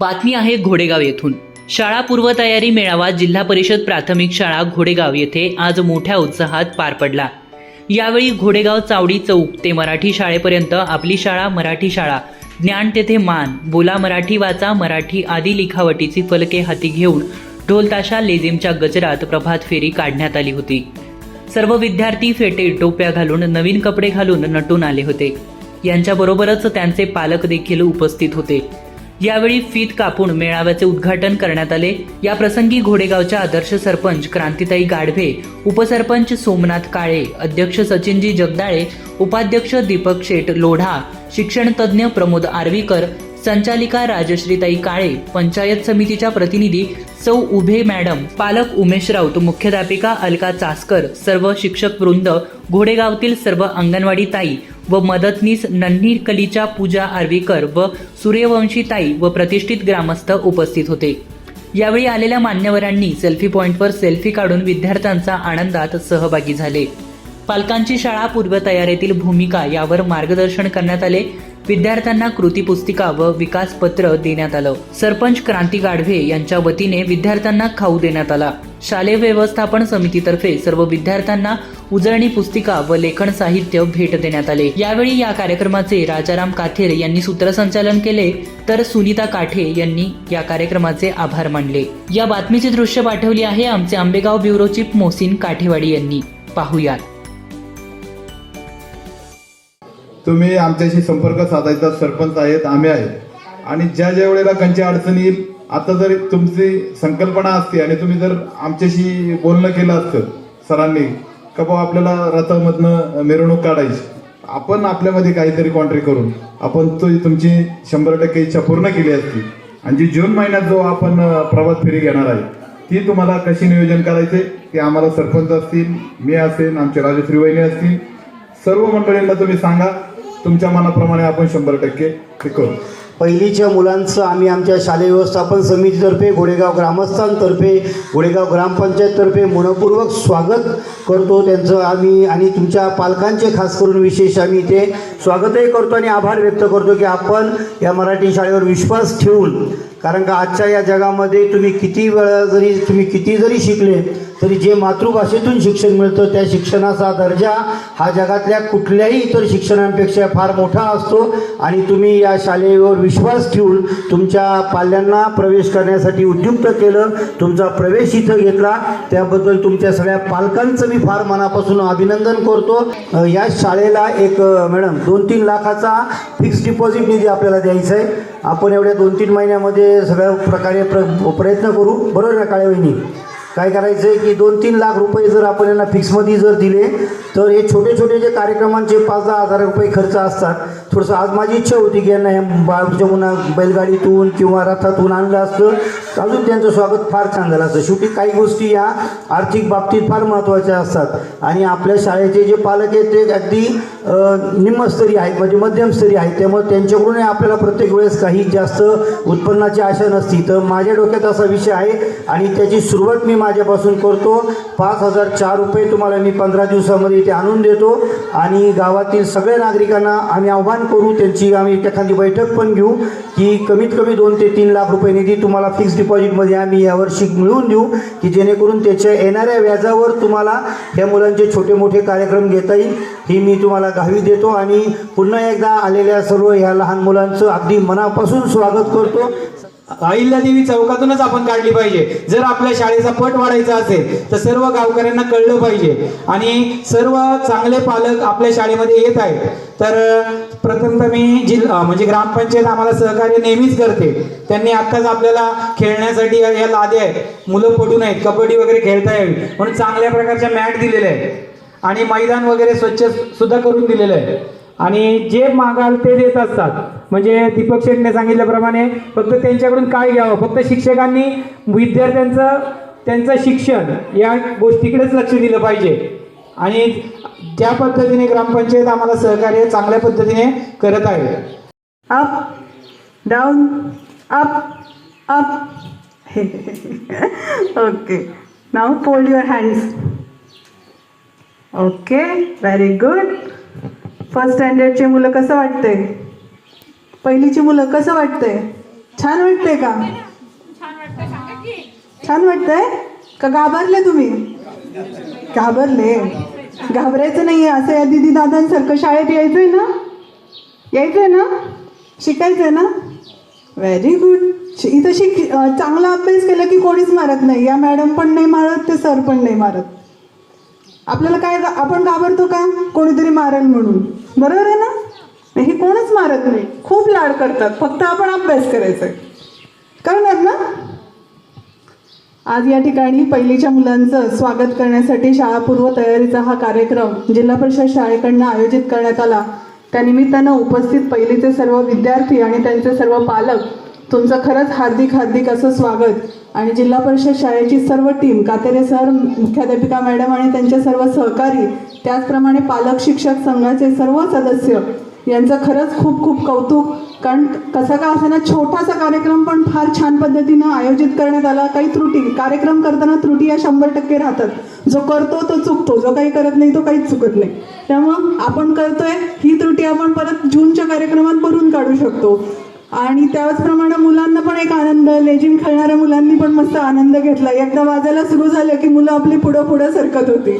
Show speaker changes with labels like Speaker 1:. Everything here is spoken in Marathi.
Speaker 1: बातमी आहे घोडेगाव येथून। शाळा पूर्वतयारी मेळावा जिल्हा परिषद प्राथमिक शाळा घोडेगाव येथे आज मोठ्या उत्साहात पार पडला। यावेळी घोडेगाव चावडी चौक ते मराठी शाळेपर्यंत आपली शाळा मराठी शाळा, ज्ञान तेथे मान, बोला मराठी वाचा मराठी आदी लिखावटीची फलके हाती घेऊन ढोलताशा लेझिमच्या गजरात प्रभात फेरी काढण्यात आली होती। सर्व विद्यार्थी फेटे टोप्या घालून नवीन कपडे घालून नटून आले होते। यांच्याबरोबरच त्यांचे पालक देखील उपस्थित होते। यावेळी फीत कापून मेळाव्याचे उद्घाटन करण्यात आले। या प्रसंगी घोडेगावच्या आदर्श सरपंच क्रांतिताई गाढवे, उपसरपंच सोमनाथ काळे, अध्यक्ष सचिनजी जगदाळे, उपाध्यक्ष दीपक शेठ लोढा, शिक्षण तज्ज्ञ प्रमोद आर्वीकर, संचालिका राजश्रीताई काळे, पंचायत समितीच्या प्रतिनिधी सौ उभे मॅडम, पालक उमेश राऊत, मुख्याध्यापिका अलका चासकर, सर्व शिक्षक वृंद, घोडेगावतील सर्व अंगणवाडी ताई व मदतनीस नन्ही कलीच्या पूजा आर्वीकर व सूर्यवंशी ताई व प्रतिष्ठित ग्रामस्थ उपस्थित होते। यावेळी आलेल्या मान्यवरांनी सेल्फी पॉइंटवर सेल्फी काढून विद्यार्थ्यांचा आनंदात सहभागी झाले। पालकांची शाळा पूर्वतयारीतील भूमिका यावर मार्गदर्शन करण्यात आले। विद्यार्थ्यांना कृती पुस्तिका व विकास पत्र देण्यात आलं। सरपंच क्रांती गाढवे यांच्या वतीने विद्यार्थ्यांना खाऊ देण्यात आला। शालेय व्यवस्थापन समितीतर्फे सर्व विद्यार्थ्यांना उजळणी पुस्तिका व लेखन साहित्य भेट देण्यात आले। यावेळी या कार्यक्रमाचे राजाराम काथेर यांनी सूत्रसंचालन केले, तर सुनीता काठे यांनी या कार्यक्रमाचे आभार मानले। या बातमीचे दृश्य पाठवले आहे आमचे आंबेगाव ब्युरो चीफ मोहसिन काठेवाडी यांनी। पाहूयात।
Speaker 2: तुम्ही आमच्याशी संपर्क साधायचा सरपंच आहेत, आम्ही आहेत आणि ज्या वेळेला कंची अडचण येईल, आता जर तुमची संकल्पना असते आणि तुम्ही जर आमच्याशी बोलणं केलं असतं सरांनी का बाबा आपल्याला रथामधनं मिरवणूक काढायची, आपण आपल्यामध्ये काहीतरी कॉन्ट्री करून आपण तुमची 100% इच्छा पूर्ण केली असती। आणि जी जून महिन्यात जो आपण प्रभात फेरी घेणार आहे ती तुम्हाला कशी नियोजन करायचे ते आम्हाला सरपंच असतील, मी असेल, आमचे राजश्री वहिनी असतील, सर्व मंडळींना तुम्ही सांगा। तुमच्या मनाप्रमाणे आपण 100% ते करू।
Speaker 3: पहिलीच्या मुलांचं आम्ही आमच्या शालेय व्यवस्थापन समितीतर्फे, घोडेगाव ग्रामस्थांतर्फे, घोडेगाव ग्रामपंचायततर्फे मनपूर्वक स्वागत करतो त्यांचं आम्ही, आणि तुमच्या पालकांचे खास करून विशेष आम्ही ते स्वागतही करतो आणि आभार व्यक्त करतो की आपण या मराठी शाळेवर विश्वास ठेवून, कारण का आजच्या या जगामध्ये तुम्ही किती जरी शिकले तरी जे मातृभाषेतून शिक्षण मिळतं त्या शिक्षणाचा दर्जा हा जगातल्या कुठल्याही इतर शिक्षणांपेक्षा फार मोठा असतो। आणि तुम्ही या शाळेवर विश्वास ठेवून तुमच्या पाल्यांना प्रवेश करण्यासाठी उद्युक्त केलं, तुमचा प्रवेश इथं घेतला, त्याबद्दल तुमच्या सगळ्या पालकांचं मी फार मनापासून अभिनंदन करतो। या शाळेला एक मॅडम 2-3 लाखाचा फिक्स डिपॉझिट निधी आपल्याला द्यायचा आहे। आपण एवढ्या 2-3 महिन्यामध्ये सगळ्या प्रकारे प्रयत्न करू, बरोबर ना काळे वहिनी? काय करायचं आहे की 2-3 लाख रुपये जर आपण यांना फिक्समध्ये जर दिले तर हे छोटे छोटे जे कार्यक्रमांचे 5-10 हजार रुपये खर्च असतात, थोडंसं आज माझी इच्छा होती की यांना बाळूच्या बैलगाडीतून किंवा रथातून आणलं असतं, अजून त्यांचं स्वागत फार छान झालं असतं। शेवटी काही गोष्टी या आर्थिक बाबतीत फार महत्त्वाच्या असतात आणि आपल्या शाळेचे जे पालक आहेत ते अगदी निम्नस्तरीय आहेत, म्हणजे मध्यमस्तरीय आहेत, त्यामुळे त्यांच्याकडून आपल्याला प्रत्येक वेळेस काही जास्त उत्पन्नाची आशा नसती। तर माझ्या डोक्यात असा विषय आहे आणि त्याची सुरुवात मी माझ्यापासून करतो। 5,004 रुपये तुम्हाला मी 15 दिवसामध्ये इथे आणून देतो आणि गावातील सगळ्या नागरिकांना आम्ही आव्हान करू, त्यांची आम्ही एखादी बैठक पण घेऊ की कमीत कमी 2 ते 3 लाख रुपये निधी तुम्हाला फिक्स डिपॉझिटमध्ये आम्ही यावर्षी मिळवून देऊ की जेणेकरून त्याच्या येणाऱ्या व्याजावर तुम्हाला ह्या मुलांचे छोटे मोठे कार्यक्रम घेता येईल, ही मी तुम्हाला ग्वाही देतो। आणि पुन्हा एकदा आलेल्या सर्व ह्या लहान मुलांचं अगदी मनापासून स्वागत करतो।
Speaker 4: अहिल्यादेवी चौकातूनच आपण काढली पाहिजे। जर आपल्या शाळेचा पट वाढायचा असेल तर सर्व गावकऱ्यांना कळलं पाहिजे आणि सर्व चांगले पालक आपल्या शाळेमध्ये येत आहेत। तर प्रथमतः मी म्हणजे ग्रामपंचायत आम्हाला सहकार्य नेहमीच करते। त्यांनी आत्ताच आपल्याला खेळण्यासाठी या लाद्या आहेत, मुलं पडून आहेत, कबड्डी वगैरे खेळता यावी म्हणून चांगल्या प्रकारच्या मॅट दिलेल्या आहेत आणि मैदान वगैरे स्वच्छ सुद्धा करून दिलेलं आहे आणि जे मागाल ते देत असतात। म्हणजे दीपक शेठने सांगितल्याप्रमाणे फक्त त्यांच्याकडून काय घ्यावं, फक्त शिक्षकांनी त्यांचं शिक्षण या गोष्टीकडेच लक्ष दिलं पाहिजे आणि त्या पद्धतीने ग्रामपंचायत आम्हाला सहकार्य चांगल्या पद्धतीने करत आहे।
Speaker 5: Up down up up okay, now fold your hands. Okay, very good. First स्टँडर्डचे मुलं कसं वाटतंय? पहिलीची मुलं कसं वाटतंय? छान वाटतंय का? छान वाटतंय का? घाबरले तुम्ही? घाबरले? घाबरायचं नाही. असं या दिदी दादांसारखं शाळेत यायचंय ना? यायचंय ना? शिकायचंय ना? Very good. इथं चांगला अभ्यास केला की कोणीच मारत नाही. या मॅडम पण नाही मारत, ते सर पण नाही मारत. आपल्याला काय, आपण घाबरतो का? कोणीतरी मारेल म्हणून. बरोबर आहे ना? हे कोणच मारत नाही. खूप लाड करतात. फक्त आपण अभ्यास करायचा आहे. करणार ना? आज या ठिकाणी पहिलीच्या मुलांचं स्वागत करण्यासाठी शाळापूर्व तयारीचा हा कार्यक्रम जिल्हा परिषद शाळेकडनं आयोजित करण्यात आला. त्यानिमित्तानं उपस्थित पहिलीचे सर्व विद्यार्थी आणि त्यांचे सर्व पालक, तुमचं खरंच हार्दिक हार्दिक असं स्वागत. आणि जिल्हा परिषद शाळेची सर्व टीम, कातेरे सर, मुख्याध्यापिका मॅडम आणि त्यांचे सर्व सहकारी, त्याचप्रमाणे पालक शिक्षक संघाचे सर्व सदस्य यांचं खरंच खूप खूप कौतुक. कारण कसं का असं ना, छोटासा कार्यक्रम पण फार छान पद्धतीनं आयोजित करण्यात आला. काही त्रुटी, कार्यक्रम करताना त्रुटी या 100% राहतात. जो करतो तो चुकतो, जो काही करत नाही तो काहीच चुकत नाही. त्यामुळं आपण करतोय ही त्रुटी आपण परत जूनच्या कार्यक्रमात भरून काढू शकतो. आणि त्याचप्रमाणे मुलांना पण एक आनंद, लेझिम खेळणाऱ्या मुलांनी पण मस्त आनंद घेतला. एकदा वाजायला सुरू झालं की मुलं आपली पुढं पुढं सरकत होती.